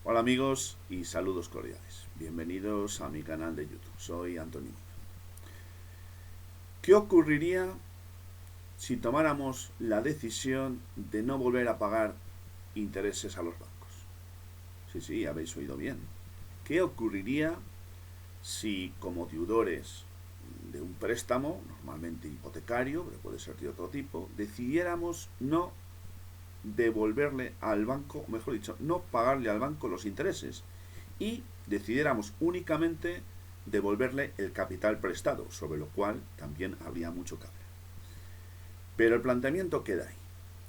Hola amigos y saludos cordiales. Bienvenidos a mi canal de YouTube. Soy Antonio. ¿Qué ocurriría si tomáramos la decisión de no volver a pagar intereses a los bancos? Sí, habéis oído bien. ¿Qué ocurriría si como deudores de un préstamo, normalmente hipotecario, pero puede ser de otro tipo, decidiéramos no devolverle al banco, o mejor dicho, no pagarle al banco los intereses y decidiéramos únicamente devolverle el capital prestado, sobre lo cual también habría mucho que hablar? Pero el planteamiento queda ahí.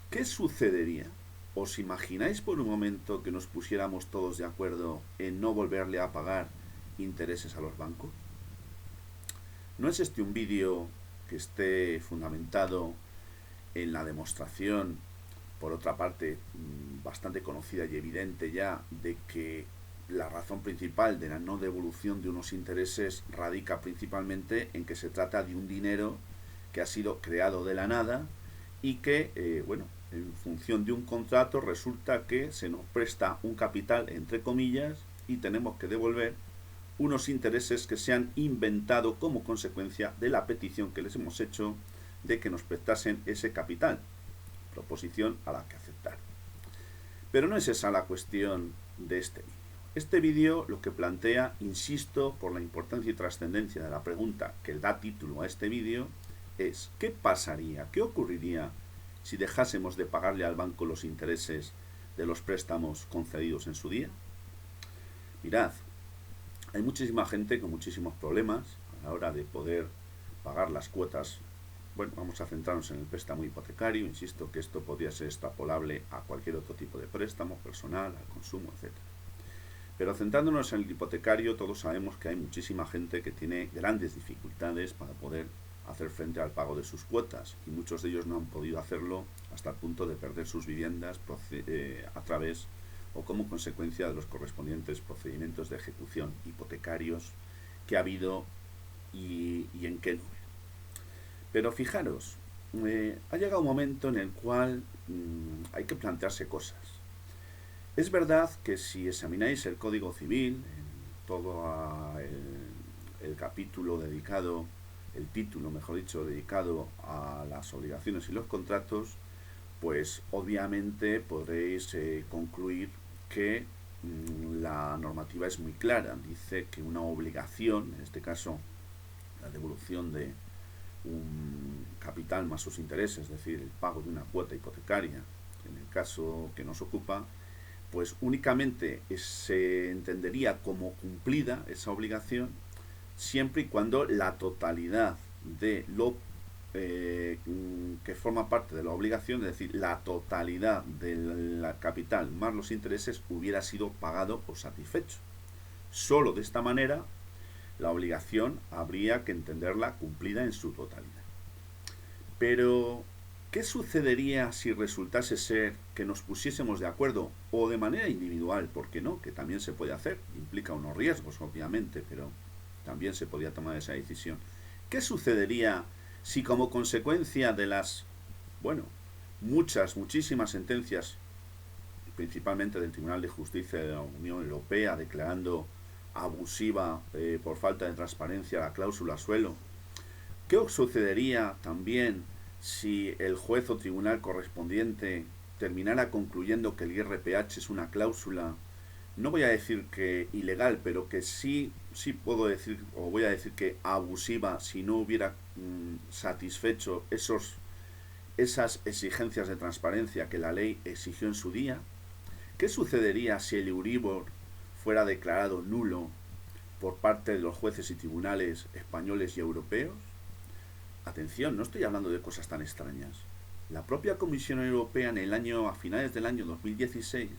¿Qué sucedería? ¿Os imagináis por un momento que nos pusiéramos todos de acuerdo en no volverle a pagar intereses a los bancos? ¿No es este un vídeo que esté fundamentado en la demostración, por otra parte, bastante conocida y evidente ya, de que la razón principal de la no devolución de unos intereses radica principalmente en que se trata de un dinero que ha sido creado de la nada y que, en función de un contrato resulta que se nos presta un capital, entre comillas, y tenemos que devolver unos intereses que se han inventado como consecuencia de la petición que les hemos hecho de que nos prestasen ese capital, proposición a la que aceptar. Pero no es esa la cuestión de este vídeo. Este vídeo lo que plantea, insisto, por la importancia y trascendencia de la pregunta que da título a este vídeo, es ¿qué pasaría, qué ocurriría si dejásemos de pagarle al banco los intereses de los préstamos concedidos en su día? Mirad, hay muchísima gente con muchísimos problemas a la hora de poder pagar las cuotas. Bueno, vamos a centrarnos en el préstamo hipotecario. Insisto que esto podría ser extrapolable a cualquier otro tipo de préstamo, personal, al consumo, etc. Pero centrándonos en el hipotecario, todos sabemos que hay muchísima gente que tiene grandes dificultades para poder hacer frente al pago de sus cuotas, y muchos de ellos no han podido hacerlo hasta el punto de perder sus viviendas a través o como consecuencia de los correspondientes procedimientos de ejecución hipotecarios que ha habido y en qué número. Pero fijaros, ha llegado un momento en el cual hay que plantearse cosas. Es verdad que si examináis el Código Civil, en todo el capítulo dedicado, el título, mejor dicho, dedicado a las obligaciones y los contratos, pues obviamente podréis concluir que la normativa es muy clara. Dice que una obligación, en este caso la devolución de un capital más sus intereses, es decir, el pago de una cuota hipotecaria, en el caso que nos ocupa, pues únicamente se entendería como cumplida esa obligación siempre y cuando la totalidad de lo que forma parte de la obligación, es decir, la totalidad del capital más los intereses, hubiera sido pagado o satisfecho. Solo de esta manera la obligación habría que entenderla cumplida en su totalidad. Pero, ¿qué sucedería si resultase ser que nos pusiésemos de acuerdo, o de manera individual, por qué no? Que también se puede hacer, implica unos riesgos, obviamente, pero también se podía tomar esa decisión. ¿Qué sucedería si como consecuencia de las, bueno, muchísimas sentencias, principalmente del Tribunal de Justicia de la Unión Europea, declarando abusiva por falta de transparencia la cláusula suelo? ¿Qué sucedería también si el juez o tribunal correspondiente terminara concluyendo que el IRPH es una cláusula, no voy a decir que ilegal, pero que sí puedo decir, o voy a decir que abusiva, si no hubiera satisfecho esas exigencias de transparencia que la ley exigió en su día? ¿Qué sucedería si el Euribor fuera declarado nulo por parte de los jueces y tribunales españoles y europeos? Atención, no estoy hablando de cosas tan extrañas. La propia Comisión Europea a finales del año 2016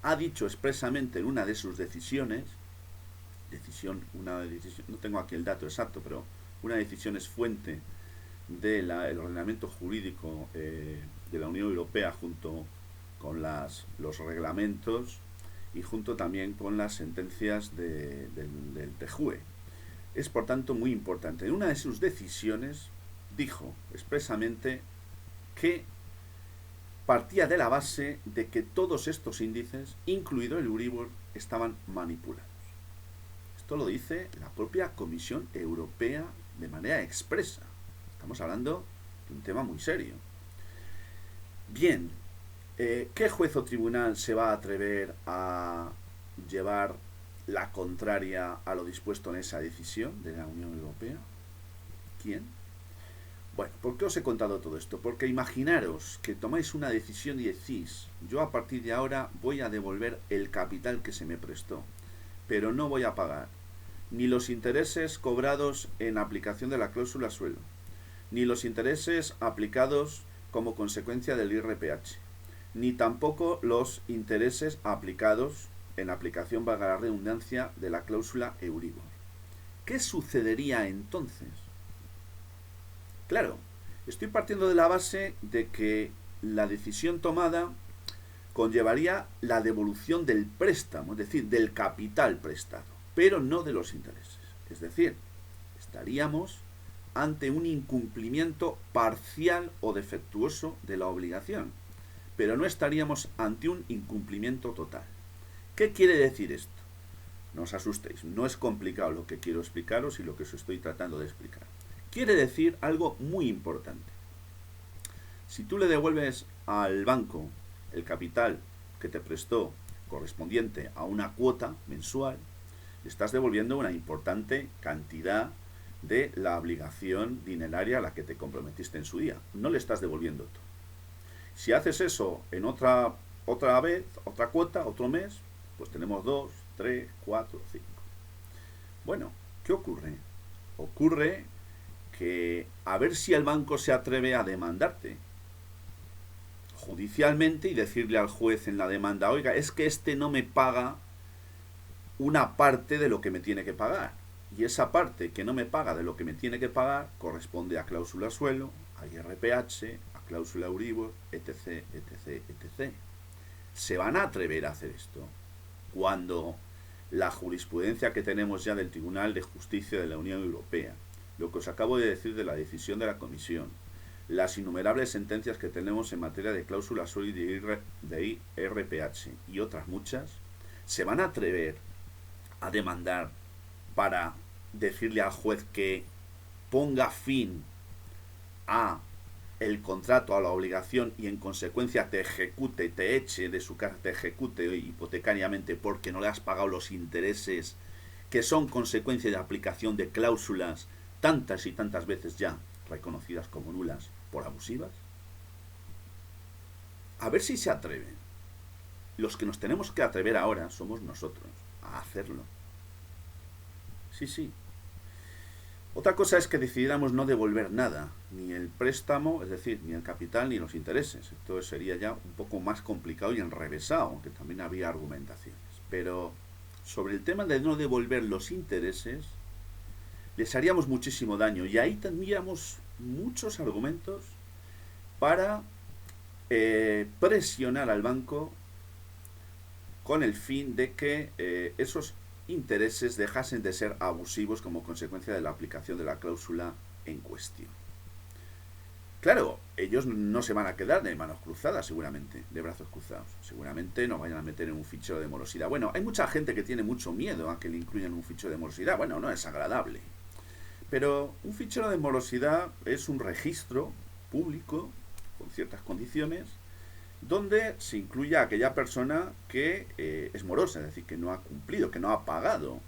ha dicho expresamente en una de sus decisiones, no tengo aquí el dato exacto, pero una decisión es fuente del ordenamiento jurídico de la Unión Europea, junto con los reglamentos y junto también con las sentencias del TJUE. Es por tanto muy importante. En una de sus decisiones dijo expresamente que partía de la base de que todos estos índices, incluido el Euribor, estaban manipulados. Esto lo dice la propia Comisión Europea de manera expresa. Estamos hablando de un tema muy serio. Bien, ¿qué juez o tribunal se va a atrever a llevar la contraria a lo dispuesto en esa decisión de la Unión Europea? ¿Quién? Bueno, ¿por qué os he contado todo esto? Porque imaginaros que tomáis una decisión y decís, yo a partir de ahora voy a devolver el capital que se me prestó, pero no voy a pagar ni los intereses cobrados en aplicación de la cláusula suelo, ni los intereses aplicados como consecuencia del IRPH, ni tampoco los intereses aplicados en aplicación, valga la redundancia, de la cláusula Euribor. ¿Qué sucedería entonces? Claro, estoy partiendo de la base de que la decisión tomada conllevaría la devolución del préstamo, es decir, del capital prestado, pero no de los intereses. Es decir, estaríamos ante un incumplimiento parcial o defectuoso de la obligación, pero no estaríamos ante un incumplimiento total. ¿Qué quiere decir esto? No os asustéis, no es complicado lo que quiero explicaros y lo que os estoy tratando de explicar. Quiere decir algo muy importante. Si tú le devuelves al banco el capital que te prestó correspondiente a una cuota mensual, le estás devolviendo una importante cantidad de la obligación dineraria a la que te comprometiste en su día. No le estás devolviendo todo. Si haces eso en otra vez, otra cuota, otro mes, pues tenemos 2, 3, 4, 5. Bueno, ¿qué ocurre? Ocurre que a ver si el banco se atreve a demandarte judicialmente y decirle al juez en la demanda, oiga, es que este no me paga una parte de lo que me tiene que pagar, y esa parte que no me paga de lo que me tiene que pagar corresponde a cláusula suelo, a IRPH, a cláusula Euribor, etc, etc, etc. ¿Se van a atrever a hacer esto cuando la jurisprudencia que tenemos ya del Tribunal de Justicia de la Unión Europea, lo que os acabo de decir de la decisión de la Comisión, las innumerables sentencias que tenemos en materia de cláusula suelo y de IRPH y otras muchas, se van a atrever a demandar para decirle al juez que ponga fin a el contrato, a la obligación, y en consecuencia te ejecute, te eche de su casa, te ejecute hipotecariamente porque no le has pagado los intereses que son consecuencia de aplicación de cláusulas tantas y tantas veces ya reconocidas como nulas por abusivas? A ver si se atreven. Los que nos tenemos que atrever ahora somos nosotros a hacerlo. Sí, sí. Otra cosa es que decidiéramos no devolver nada, ni el préstamo, es decir, ni el capital ni los intereses. Esto sería ya un poco más complicado y enrevesado, aunque también habría argumentaciones. Pero sobre el tema de no devolver los intereses, les haríamos muchísimo daño, y ahí tendríamos muchos argumentos para presionar al banco con el fin de que esos intereses dejasen de ser abusivos como consecuencia de la aplicación de la cláusula en cuestión. Claro, ellos no se van a quedar de manos cruzadas, seguramente, de brazos cruzados. Seguramente nos vayan a meter en un fichero de morosidad. Bueno, hay mucha gente que tiene mucho miedo a que le incluyan un fichero de morosidad. Bueno, no es agradable. Pero un fichero de morosidad es un registro público, con ciertas condiciones, donde se incluye a aquella persona que es morosa, es decir, que no ha cumplido, que no ha pagado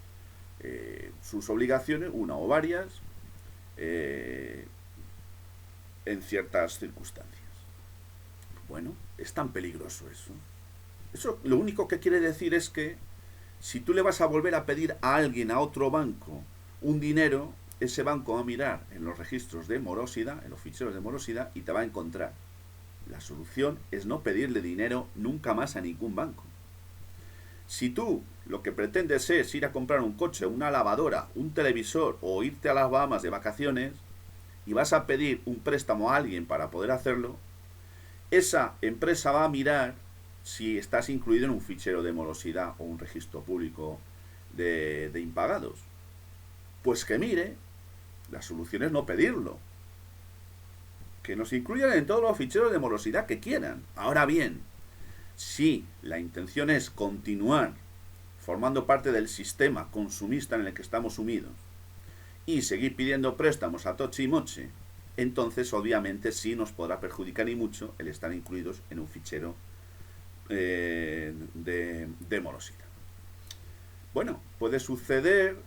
sus obligaciones, una o varias, en ciertas circunstancias. Bueno, es tan peligroso eso. Eso lo único que quiere decir es que si tú le vas a volver a pedir a alguien, a otro banco, un dinero, ese banco va a mirar en los registros de morosidad, en los ficheros de morosidad, y te va a encontrar. La solución es no pedirle dinero nunca más a ningún banco. Si tú lo que pretendes es ir a comprar un coche, una lavadora, un televisor o irte a las Bahamas de vacaciones y vas a pedir un préstamo a alguien para poder hacerlo, esa empresa va a mirar si estás incluido en un fichero de morosidad o un registro público de impagados. Pues que mire, la solución es no pedirlo. que nos incluyan en todos los ficheros de morosidad que quieran. Ahora bien, si la intención es continuar formando parte del sistema consumista en el que estamos sumidos y seguir pidiendo préstamos a toche y moche, entonces obviamente sí nos podrá perjudicar y mucho el estar incluidos en un fichero de morosidad. Bueno, puede suceder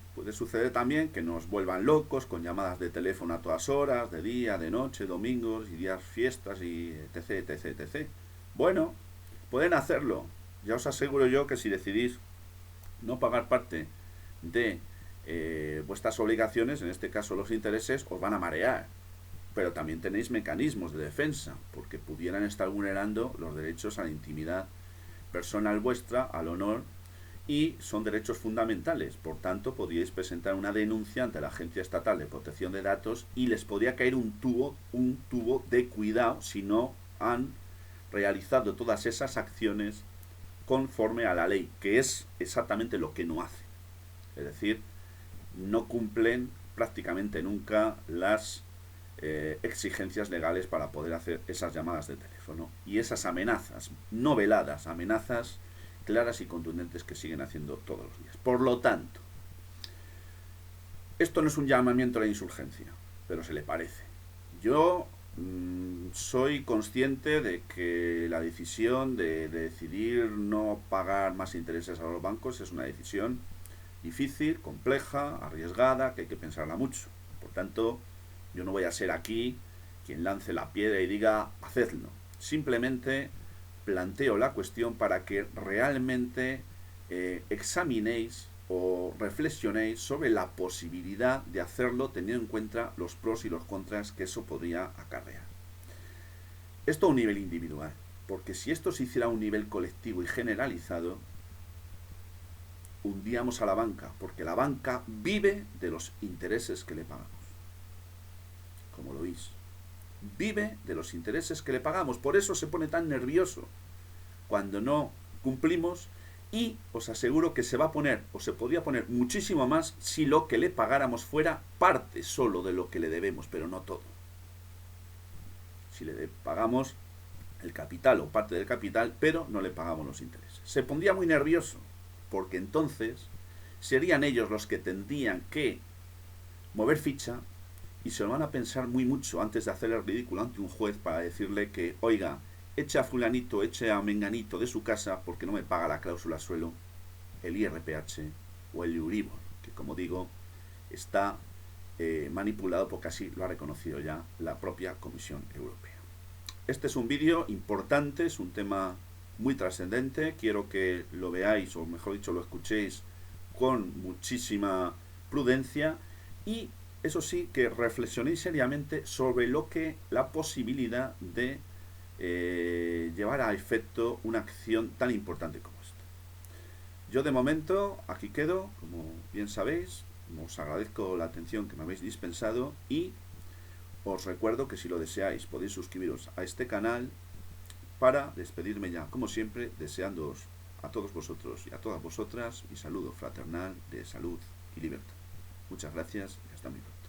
también que nos vuelvan locos con llamadas de teléfono a todas horas, de día, de noche, domingos y días fiestas y etc, etc, etc. Bueno, pueden hacerlo. Ya os aseguro yo que si decidís no pagar parte de vuestras obligaciones, en este caso los intereses, os van a marear. Pero también tenéis mecanismos de defensa, porque pudieran estar vulnerando los derechos a la intimidad personal vuestra, al honor, y son derechos fundamentales. Por tanto, podríais presentar una denuncia ante la Agencia Estatal de Protección de Datos y les podría caer un tubo de cuidado si no han realizado todas esas acciones conforme a la ley, que es exactamente lo que no hacen. Es decir, no cumplen prácticamente nunca las exigencias legales para poder hacer esas llamadas de teléfono y esas amenazas, no veladas, amenazas claras y contundentes que siguen haciendo todos los días. Por lo tanto, esto no es un llamamiento a la insurgencia, pero se le parece. Yo soy consciente de que la decisión de decidir no pagar más intereses a los bancos es una decisión difícil, compleja, arriesgada, que hay que pensarla mucho. Por tanto, yo no voy a ser aquí quien lance la piedra y diga, hacedlo. Simplemente planteo la cuestión para que realmente examinéis o reflexionéis sobre la posibilidad de hacerlo teniendo en cuenta los pros y los contras que eso podría acarrear. Esto a un nivel individual, porque si esto se hiciera a un nivel colectivo y generalizado, hundíamos a la banca, porque la banca vive de los intereses que le pagamos. Como lo oís. Vive de los intereses que le pagamos, por eso se pone tan nervioso cuando no cumplimos, y os aseguro que se va a poner, o se podría poner muchísimo más si lo que le pagáramos fuera parte solo de lo que le debemos, pero no todo. Si le pagamos el capital o parte del capital, pero no le pagamos los intereses. Se pondría muy nervioso, porque entonces serían ellos los que tendrían que mover ficha y se lo van a pensar muy mucho antes de hacer el ridículo ante un juez para decirle que, oiga, eche a fulanito, eche a menganito de su casa porque no me paga la cláusula suelo, el IRPH o el Euribor, que como digo, está manipulado porque así lo ha reconocido ya la propia Comisión Europea. Este es un vídeo importante, es un tema muy trascendente, quiero que lo veáis, o mejor dicho, lo escuchéis con muchísima prudencia y eso sí, que reflexionéis seriamente sobre la posibilidad de llevar a efecto una acción tan importante como esta. Yo de momento aquí quedo, como bien sabéis, os agradezco la atención que me habéis dispensado y os recuerdo que si lo deseáis podéis suscribiros a este canal para despedirme ya, como siempre, deseándoos a todos vosotros y a todas vosotras mi saludo fraternal de salud y libertad. Muchas gracias y hasta muy pronto.